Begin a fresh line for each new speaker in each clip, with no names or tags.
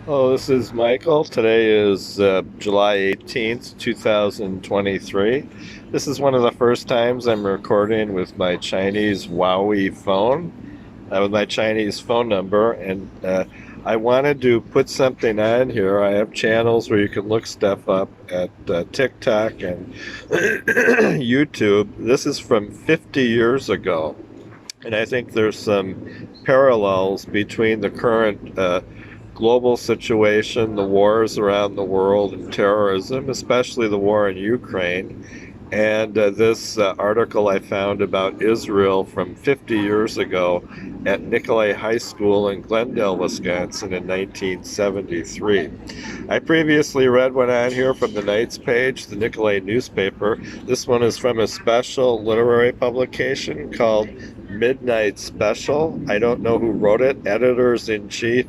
Hello, this is Michael. Today is July 18th, 2023. This is one of the first times I'm recording with my Chinese Huawei phone, with my Chinese phone number, and I wanted to put something on here. I have channels where you can look stuff up at TikTok and YouTube. This is from 50 years ago. And I think there's some parallels between the current global situation, the wars around the world, and terrorism, especially the war in Ukraine. And this article I found about Israel from 50 years ago at Nicolay High School in Glendale, Wisconsin in 1973. I previously read one on here from the Knights page, the Nicolay newspaper. This one is from a special literary publication called Midnight Special. I don't know who wrote it. Editors in chief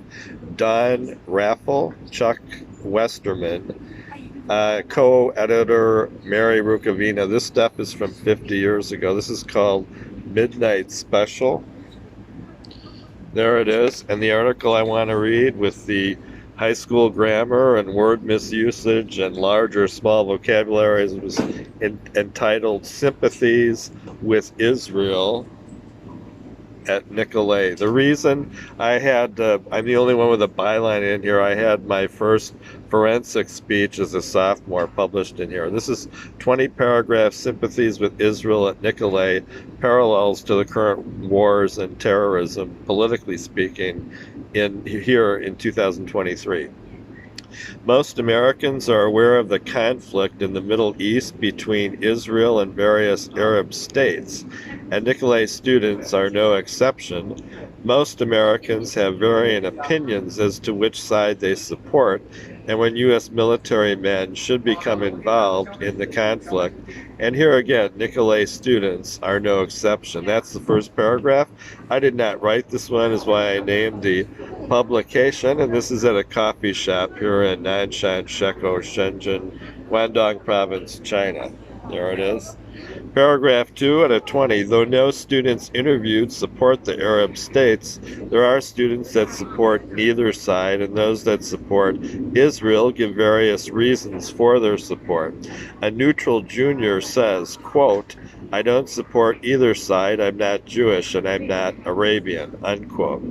Don Raffel, Chuck Westerman, co-editor Mary Rukavina. This stuff is from 50 years ago. This is called Midnight Special. There it is. And the article I want to read with the high school grammar and word misusage and large or small vocabularies was entitled Sympathies with Israel at Nicolay. The reason I'm the only one with a byline in here. I had my first forensic speech as a sophomore published in here. This is 20 paragraph sympathies with Israel at Nicolay, parallels to the current wars and terrorism, politically speaking, here in 2023. Most Americans are aware of the conflict in the Middle East between Israel and various Arab states, and Nicolay students are no exception. Most Americans have varying opinions as to which side they support, and when U.S. military men should become involved in the conflict. And here again, Nicolay students are no exception. That's the first paragraph. I did not write this one, is why I named the publication, and this is at a coffee shop here in Nanshan, Sheko, Shenzhen, Guangdong Province, China. There it is. Paragraph 2 out of 20. Though no students interviewed support the Arab states, there are students that support neither side, and those that support Israel give various reasons for their support. A neutral junior says, quote, I don't support either side. I'm not Jewish and I'm not Arabian, unquote.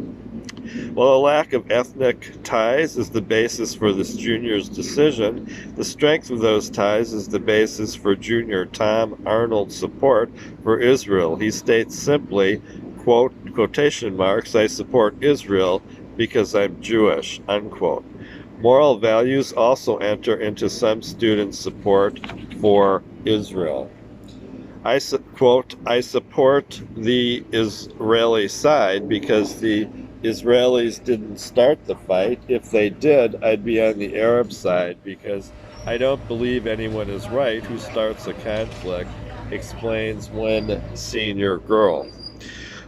While a lack of ethnic ties is the basis for this junior's decision, the strength of those ties is the basis for junior Tom Arnold's support for Israel. He states simply, quote, quotation marks, I support Israel because I'm Jewish, unquote. Moral values also enter into some students' support for Israel. Quote, I support the Israeli side because the Israelis didn't start the fight. If they did, I'd be on the Arab side because I don't believe anyone is right who starts a conflict, explains one senior girl.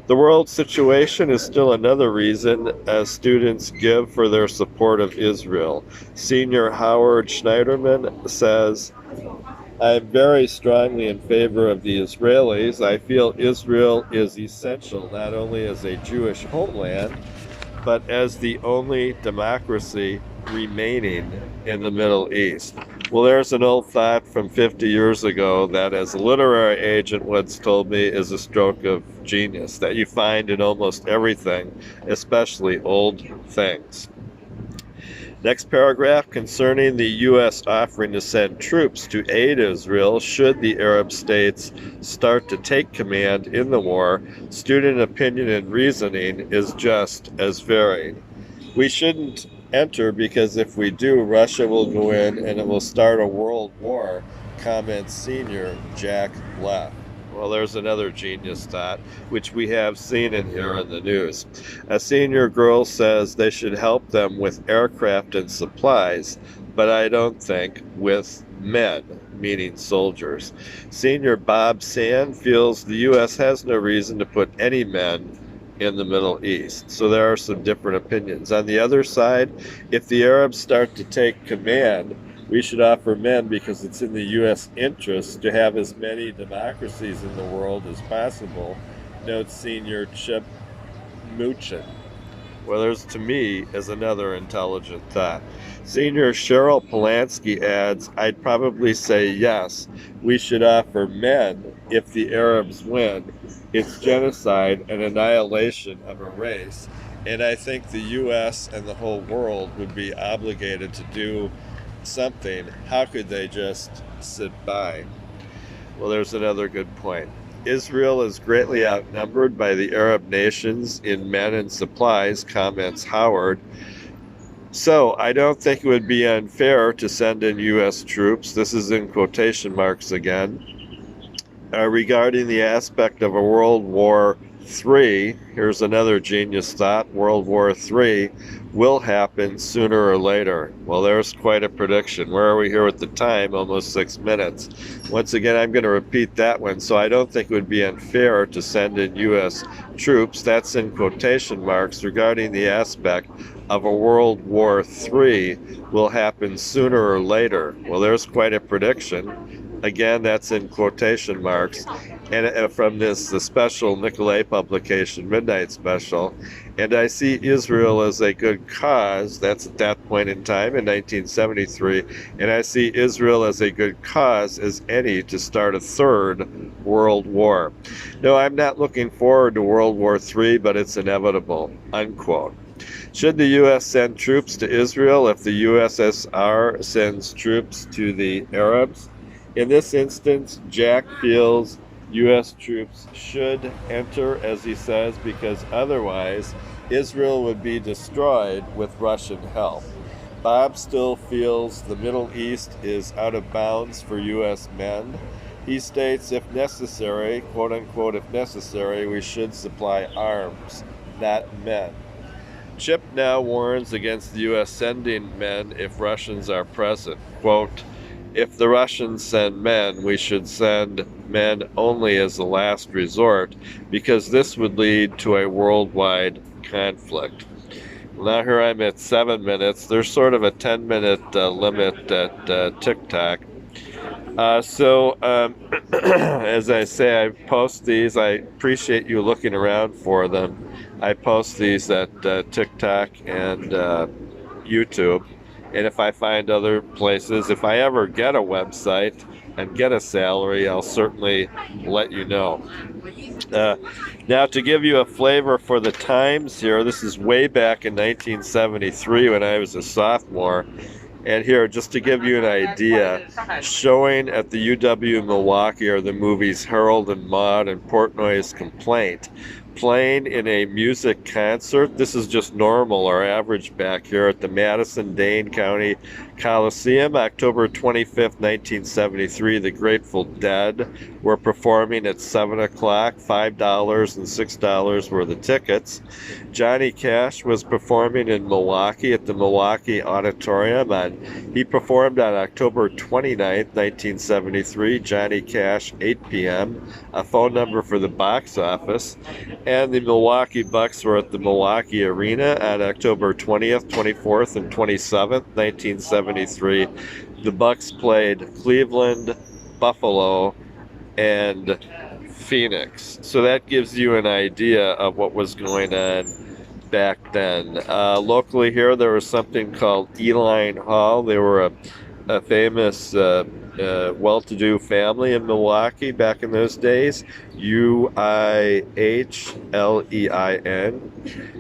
The world situation is still another reason students give for their support of Israel. Senior Howard Schneiderman says, I'm very strongly in favor of the Israelis. I feel Israel is essential not only as a Jewish homeland, but as the only democracy remaining in the Middle East. Well, there's an old thought from 50 years ago that, as a literary agent once told me, is a stroke of genius that you find in almost everything, especially old things. Next paragraph, concerning the U.S. offering to send troops to aid Israel should the Arab states start to take command in the war, student opinion and reasoning is just as varied. We shouldn't enter because if we do, Russia will go in and it will start a world war, comments senior Jack Leff. Well, there's another genius thought, which we have seen in here in the news. A senior girl says they should help them with aircraft and supplies, but I don't think with men, meaning soldiers. Senior Bob Sand feels the U.S. has no reason to put any men in the Middle East. So there are some different opinions. On the other side, if the Arabs start to take command, we should offer men because it's in the U.S. interest to have as many democracies in the world as possible, notes senior Chip Muchin. Well, there's to me is another intelligent thought. Senior Cheryl Polanski adds, I'd probably say yes, we should offer men if the Arabs win. It's genocide and annihilation of a race. And I think the US and the whole world would be obligated to do something. How could they just sit by? Well, there's another good point. Israel is greatly outnumbered by the Arab nations in men and supplies, comments Howard. So I don't think it would be unfair to send in U.S. troops. This is in quotation marks again. Regarding the aspect of a World War III, here's another genius thought. World War III will happen sooner or later. Well, there's quite a prediction. Where are we here at the time? Almost 6 minutes. Once again, I'm going to repeat that one. So I don't think it would be unfair to send in U.S. troops. That's in quotation marks. Regarding the aspect of a World War III will happen sooner or later. Well, there's quite a prediction. Again, that's in quotation marks, and from the special Nicolay publication, Midnight Special. And I see Israel as a good cause. That's at that point in time in 1973. And I see Israel as a good cause as any to start a third world war. No, I'm not looking forward to World War III, but it's inevitable, unquote. Should the U.S. send troops to Israel if the USSR sends troops to the Arabs? In this instance, Jack feels U.S. troops should enter, as he says, because otherwise Israel would be destroyed with Russian help. Bob still feels the Middle East is out of bounds for U.S. men. He states, if necessary, quote unquote, if necessary, we should supply arms, not men. Chip now warns against the U.S. sending men if Russians are present. Quote, if the Russians send men, we should send men only as a last resort, because this would lead to a worldwide conflict. Now here I'm at 7 minutes. There's sort of a 10-minute limit at TikTok. As I say, I post these. I appreciate you looking around for them. I post these at TikTok and YouTube. And if I find other places, if I ever get a website and get a salary, I'll certainly let you know. Now, to give you a flavor for the times here, this is way back in 1973 when I was a sophomore. And here, just to give you an idea, showing at the UW Milwaukee are the movies Harold and Maude and Portnoy's Complaint. Playing in a music concert, this is just normal or average back here at the Madison-Dane County Coliseum, October 25th, 1973. The Grateful Dead were performing at 7 o'clock, $5 and $6 were the tickets. Johnny Cash was performing in Milwaukee at the Milwaukee Auditorium. He performed on October 29th, 1973. Johnny Cash, 8 p.m. A phone number for the box office. And the Milwaukee Bucks were at the Milwaukee Arena on October 20th, 24th, and 27th, 1973. The Bucks played Cleveland, Buffalo, and Phoenix. So that gives you an idea of what was going on back then. Locally here, there was something called Eline Hall. They were a famous well-to-do family in Milwaukee back in those days. Uihlein,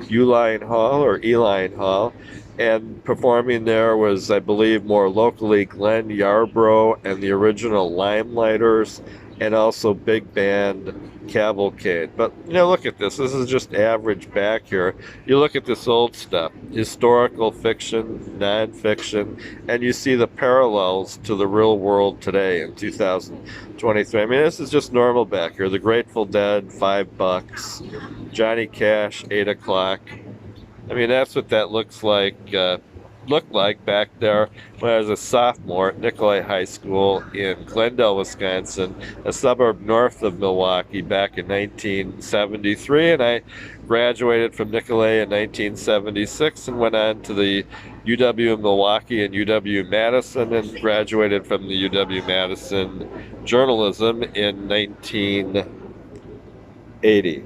Uline Hall or Eline Hall. And performing there was, I believe, more locally Glenn Yarbrough and the original Limelighters, and also big band Cavalcade. But look at this. This is just average back here. You look at this old stuff, historical fiction, non-fiction, and you see the parallels to the real world today in 2023. I mean, this is just normal back here. The Grateful Dead, $5. Johnny Cash, 8 o'clock. I mean, that's what that looked like back there when I was a sophomore at Nicolay High School in Glendale, Wisconsin, a suburb north of Milwaukee, back in 1973. And I graduated from Nicolay in 1976 and went on to the UW Milwaukee and UW-Madison and graduated from the UW-Madison journalism in 1980.